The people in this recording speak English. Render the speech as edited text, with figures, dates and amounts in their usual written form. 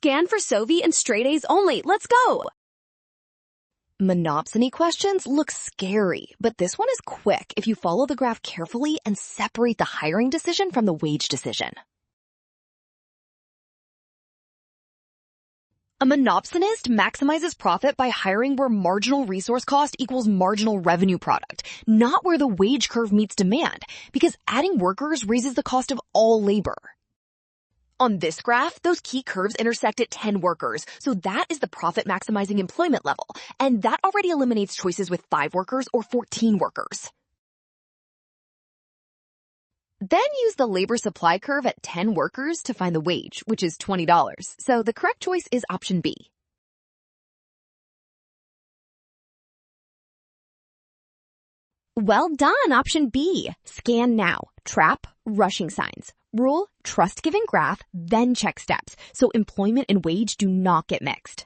Scan for Sovi and straight A's only. Let's go! Monopsony questions look scary, but this one is quick if you follow the graph carefully and separate the hiring decision from the wage decision. A monopsonist maximizes profit by hiring where marginal resource cost equals marginal revenue product, not where the wage curve meets demand, because adding workers raises the cost of all labor. On this graph, those key curves intersect at 10 workers, so that is the profit-maximizing employment level, and that already eliminates choices with 5 workers or 14 workers. Then use the labor supply curve at 10 workers to find the wage, which is $20, so the correct choice is option B. Well done, option B. Scan now. Trap, rushing signs. Rule, trust given graph, then check steps, so employment and wage do not get mixed.